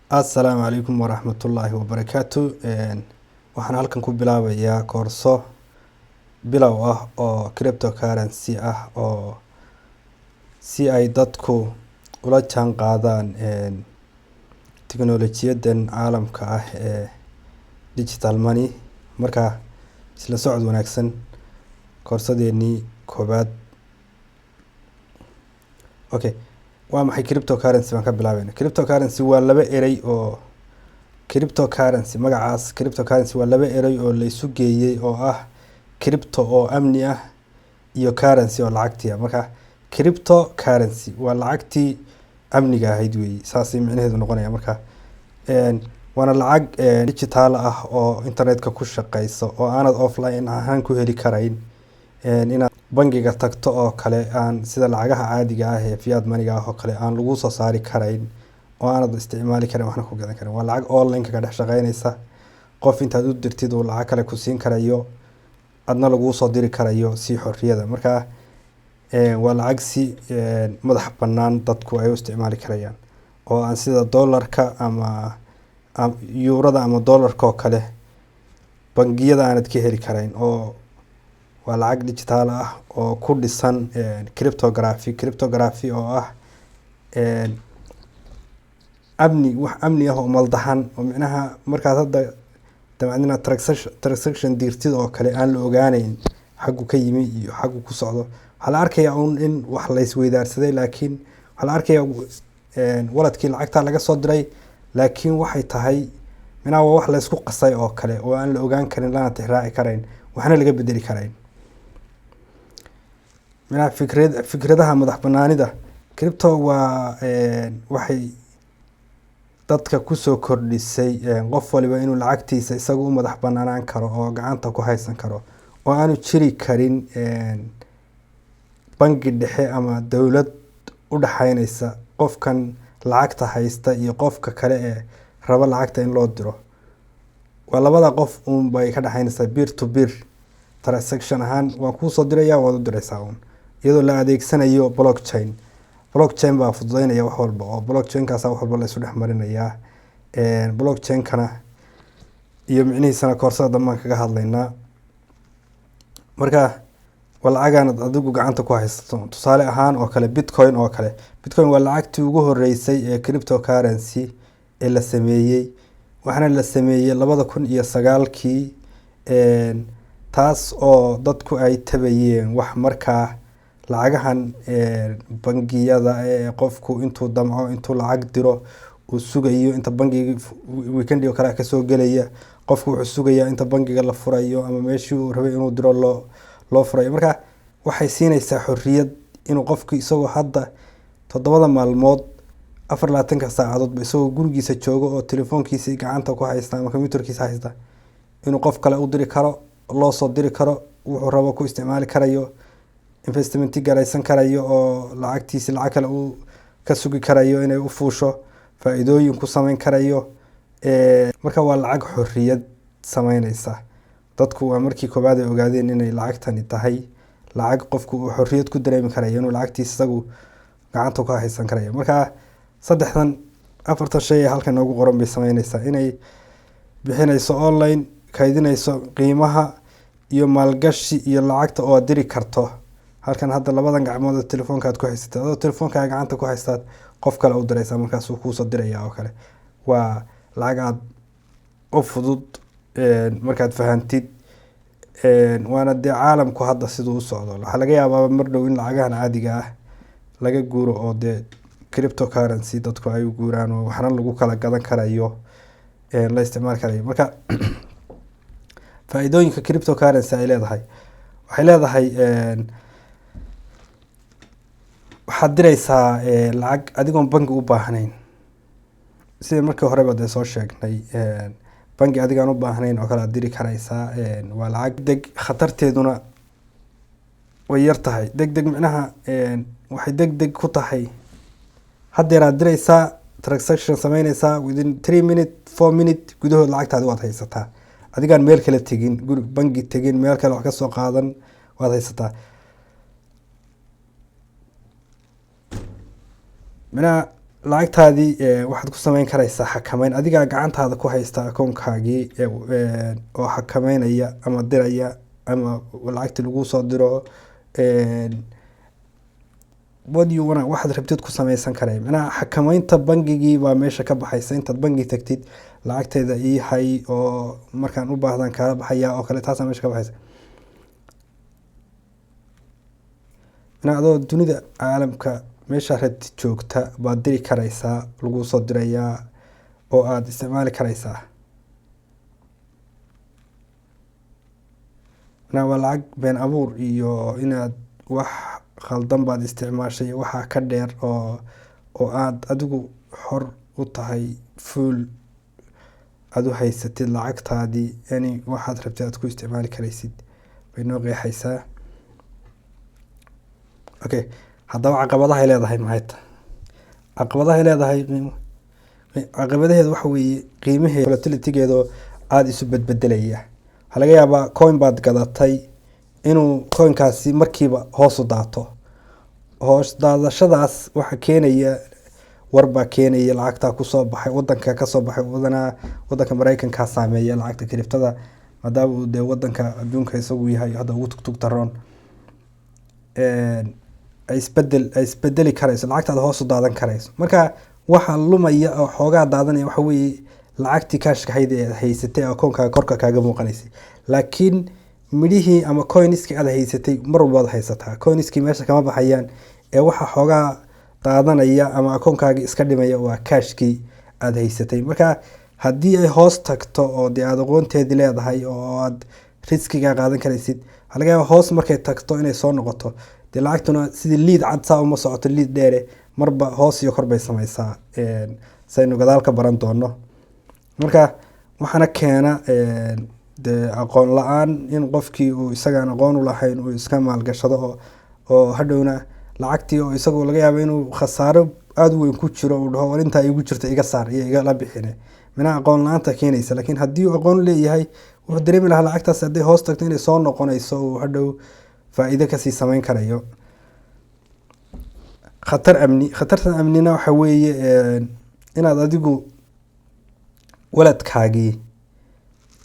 Assalaamu calaykum waraxmatullaahi wabarakaatu. Waxaan halkan ku bilaabayaa koorso bilow ah oo cryptocurrency ah oo si ay dadku ula jaan qaadaan tiknoolajiyadan caalamka ah ee digital money. Marka isla socod wanaagsan koorsadeenii koobaad. Okay, waa maxay cryptocurrency? baan ka bilaabayna. Cryptocurrency waa laba eray oo magacaas cryptocurrency waa laba eray oo la isu geeyay oo ah crypto oo amni ah iyo currency oo lacagtii ah. Marka cryptocurrency waa lacagtii amniga ahayd weeye, saasay micnaheedu noqonaya. Marka waana lacag digital ah oo internetka ku shaqeyso oo aanad offline ahaan ku heli karayn. Inaad bangiga tagto oo kale aan sida lacagaha caadiga ah ee fiat money ah oo kale aan lagu soo saari karayn oo aanad isticmaali karin waxna ku gadan karin. Waa lacag online ka dhex shaqeynaysa. Qof intaad u dirtid uu lacag kale ku siin karayo, adna lagu soo diri karayo si xorriyada. Marka waa lacag si madax bannaan dadku ay u isticmaali karayaan oo aan sida dollarka ama euro-da ama dollarka oo kale bangiyada aanad ka heli karayn. Oo waa lacag digital ah oo ku dhisan cryptography oo ah wax amni ah oo maldahan oo micnaha markaad hadda damacdina transaction dirtid oo kale aan la ogaanayn xaggu ka yimi iyo xaggu ku socdo. Waxaa la arkayaa in wax la isweydaarsaday, laakiin waxaa la arkayaa waladkii lacagta laga soo diray, laakiin waxay tahay micnaha waa wax la isku qasay oo kale oo aan la ogaan karin, lana tixraaci karayn, waxna laga bedeli karayn. micnaha fikradaha madax bannaanida crypto waa waxay dadka ku soo kordhisay qof waliba inuu lacagtiisa isagu u madax bannaanaan karo oo gacanta ku haysan karo oo aanu jiri karin bangi dhexe ama dowlad u dhaxaynaysa qofkan lacagta haysta iyo qofka kale ee raba lacagta in loo diro. Waa labada qof uun bay ka dhaxaynaysaa peer to peer transaction ahaan. waan kuu soo dirayaa, waad u diraysaa uun iyadoo la adeegsanayo blockchain baa fududeynaya wax walba oo blockchain-kaas wax walba la isu dhex marinayaa. Blockchain-kana iyo micnihiisana koorsada dambe kaga hadlaynaa. Marka waa lacagaanad adigu gacanta ku haysato. Tusaale ahaan oo kale Bitcoin oo kale. Bitcoin waa lacagtii ugu horeysay ee cryptocurrency ee la sameeyay. Waxaana la sameeyay 2009kii taas oo dadku ay tabayeen wax markaa lacagahan bangiyada ee qofku intuu damco intuu lacag diro uu sugayo inta bangiga weekend oo kale ka soo gelaya. Qofku wuxuu sugayaa inta bangiga la furayo ama meeshii uu rabay inuu diro loo furayo. Marka waxay siinaysaa xorriyad inuu qofku isagoo hadda 7 maalmood 24 saacadood isagoo gurigiisa joogo oo telefoonkiisa gacanta ku haysta ama computerkiisa haysta inuu qof kale u diri karo, loo soo diri karo, wuxuu rabo ku isticmaali karayo, investment garaysan karayo oo lacagtiisa lacag kale uu ka sugi karayo inay u fuusho, faa'iidooyin ku samayn karayo. Marka waa lacag xorriyad sameynaysa. Dadku waa markii koobaad ay ogaadeen inay lacagtani tahay lacag qofku uu xorriyad ku dareemi karayo inuu lacagtiisa isagu gacanta ku haysan karayo. Marka 4 shay ee halkan noogu qoran bay sameynaysaa inay bixinayso online, kaydinayso qiimaha iyo maalgashi iyo lacagta oo diri karto. Halkan hadda labadan gacmood ee telefoonka aad ku haysatay adoo telefoonka gacanta ku haysta qof kale u diraysa markaas uu ku soo diraya oo kale. Waa lacag aad u fudud markaad fahantid. Waana dee caalamku hadda siduu u socdo. Waxaa laga yaabaa mar dhow in lacagahan caadiga ah laga guuro oo dee cryptocurrency dadku ay u guuraan oo waxna lagu kala gadan karayo la isticmaali karayo. Marka faa'iidooyinka cryptocurrency ay leedahay waxay leedahay waxaad diraysaa lacag adigoon bangi u baahnayn. Sida markii horeba dee soo sheegnay bangi adigaan u baahnayn oo kale aad diri karaysaa. Waa lacag deg khatarteeduna way yar tahay. Deg micnaha waxay deg ku tahay haddeer aad diraysaa transaction sameynaysaa within 3 minutes 4 minutes gudahood lacagtaadi waad haysataa. adigaan meel kale tegin, guri bangi tegin, meel kale wax ka soo qaadan, waad haysataa. Mina lacagtaadii waxaad ku sameyn karaysaa xakameyn adigaa gacantaada ku haysta akoonkaagii oo xakameynaya ama diraya ama lacagtii lagu soo diro waxaad rabtid ku sameysan karay. Macnaha xakameynta bangigii baa meesha ka baxaysa. Intaad bangi tagtid lacagteeda ii hay oo markaan u baahdan kaala baxaya oo kale, taasaa meesha ka baxaysa. adoo dunida caalamka meesha rabtid joogta baad diri karaysaa, lagu soo dirayaa oo aad isticmaali karaysaa. waa lacag been abuur iyo inaad wax khaldan baad isticmaashay waxaa ka dheer oo aad adigu xor u tahay full aad u haysatid lacagtaadii, yani waxaad rabtid aad ku isticmaali karaysid bay noo qeexaysaa. Okay, haddaba caqabadaha ay leedahay maxay tahay? Caqabadaha ay leedahay caqabadaheedu waxa weeye qiimaheeda volatility-geeda aada isu bedbedelaya. Waxaa laga yaabaa coin baad gadatay inuu coinkaasi markiiba hoos u daato. Hoos daadashadaas waxa keenaya warbaa keenaya lacagta kusoo baxay wadanka ka soo baxay wadanka Mareykanka saameeya lacagta kriptada maadaama uu dee wadanka adduunka isagu yahay hadda ugu tugtaroon ay isbedeli karayso, lacagtaada hoos u daadan karayso. Marka waxa lumaya oo xoogaa daadanaya waxa weeye lacagtii kashka hayd ee haysatay akoonkaaga korka kaaga muuqanaysay. Laakiin midhihii ama coinskii aad haysatay mar walba aad haysataa. Coinskii meesha kama baxayaan ee waxa xoogaa daadanaya ama akoonkaaga iska dhimaya waa kashkii aad haysatay. Marka haddii ay hoos tagto oo dee aad aqoonteedii leedahay oo aad riskiga qaadan karaysid, waxaa laga yaabaa hoos markay tagto inay soo noqoto. dee lacagtuna sidii liid cad saa uma socoto, liid dheere marba hoos iyo kor bay samaysaa saynu gadaal ka baran doono. Marka waxaana keena dee aqoon la-aan in qofkii uu isagaan aqoon u lahayn uu iska maalgashado oo hadhowna lacagtii oo isagoo laga yaabo inuu khasaaro aada u weyn ku jiro uu dhaho war intaa igu jirta iga saar iyo igala bixine. Mina aqoon la-aanta keenaysa. Laakiin haddii uu aqoon leeyahay wuxuu dareemi lahaa lacagtaas hadday hoos tagto inay soo noqonayso uu hadhow faa'iido kasii samayn karayo. Khatartan amnina waxa weeye inaad adigu waladkaagii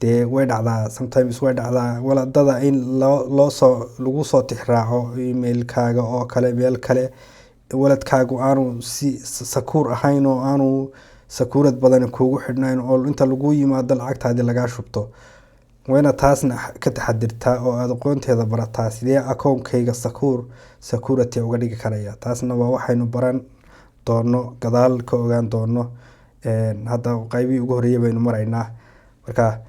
dee way dhacdaa, sometimes way dhacdaa waladada in lagu soo tixraaco emailkaaga oo kale meel kale, waladkaagu aanu si sakuur ahayn oo aanu sakuurad badan kuugu xidhnayn oo inta lagu yimaado lacagtaadii lagaa shubto. wayna taasna ka taxadirtaa oo aad aqoonteeda barataa sidee akoonkayga security uga dhigi karaya. taasna waa waxaynu baran doono gadaal ka ogaan doono. hadda qaybihii ugu horreeyay baynu maraynaa. marka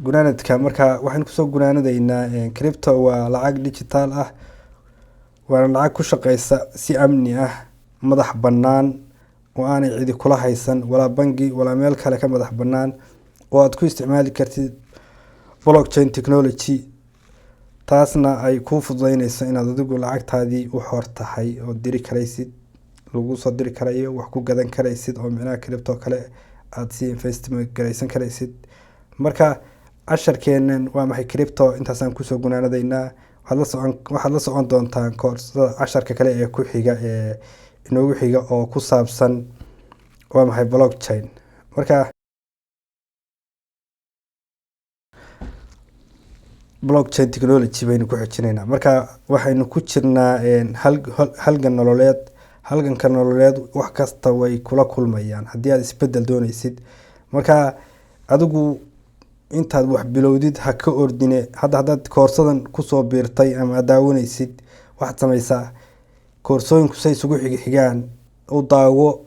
gunaanadka waxaynu kusoo gunaanadaynaa crypto waa lacag digital ah, waana lacag ku shaqeysa si amni ah, madax bannaan oo aanay cidi kula haysan walaa bangi walaa meel kale ka madax bannaan oo aad ku isticmaali kartid blockchain technology. taasna ay kuu fududeynayso inaad adigu lacagtaadii u xor tahay oo diri karaysid, lagu soo diri karayo, wax ku gadan karaysid oo micnaha crypto kale aad si investment garaysan karaysid. marka casharkeenan waa maxay crypto, intaasaan kusoo gunaanadaynaa. waxaad la socon doontaan koorsada casharka kale ee ku xiga ee inoogu xiga oo ku saabsan waa maxay blockchain. marka blockchain technology baynu ku xijinaynaa. marka waxaynu ku jirnaa halganka nololeed wax kasta way kula kulmayaan haddii aad isbedel doonaysid. marka adigu intaad wax bilowdid ha ka ordine. haddaad koorsadan kusoo biirtay ama aad daawanaysid, waxaad samaysaa koorsooyinku say isugu xigaan u daawo.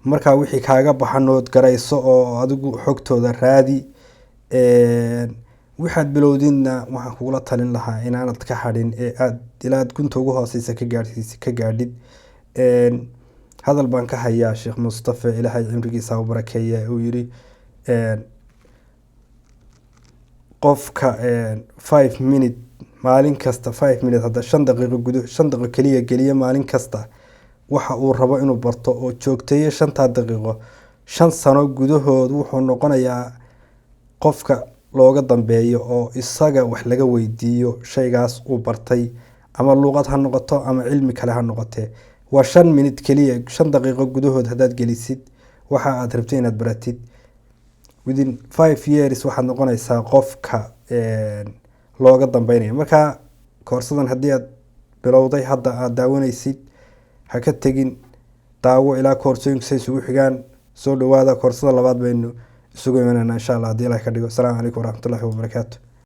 markaa wixii kaaga baxan ood garayso oo adigu xogtooda raadi. waxaad bilowdidna waxaan kugula talin lahaa inaanad ka hadhin ee aad ilaa gunta ugu hooseysa ka gaadhid. hadal baan ka hayaa Sheekh Mustafa ilaahay cimrigiisa u barakeeya uu yiri qofka 5 minute maalin kasta 5 minute hadda 5 daqiiqo kaliya geliya maalin kasta waxa uu rabo inuu barto oo joogteeyo 5 daqiiqo 5 sano gudahood wuxuu noqonayaa qofka looga dambeeyo oo isaga wax laga weydiiyo shaygaas uu bartay, ama luqad ha noqoto ama cilmi kale ha noqotee. waa 5 minute kaliya 5 daqiiqo gudahood hadaad gelisid waxa aad rabtay inaad baratid within 5 years waxaad noqonaysaa qofka looga dambeynaya. marka koorsadan haddii aad bilowday hadda aad daawanaysid ha ka tegin, daawo ilaa koorsooyinku say isugu xigaan. soo dhawaada koorsada labaad baynu isugu imanayna insha Allah haddii Ilaahay ka dhigo. Assalaamu calaykum waraxmatullaahi wabarakaatuh.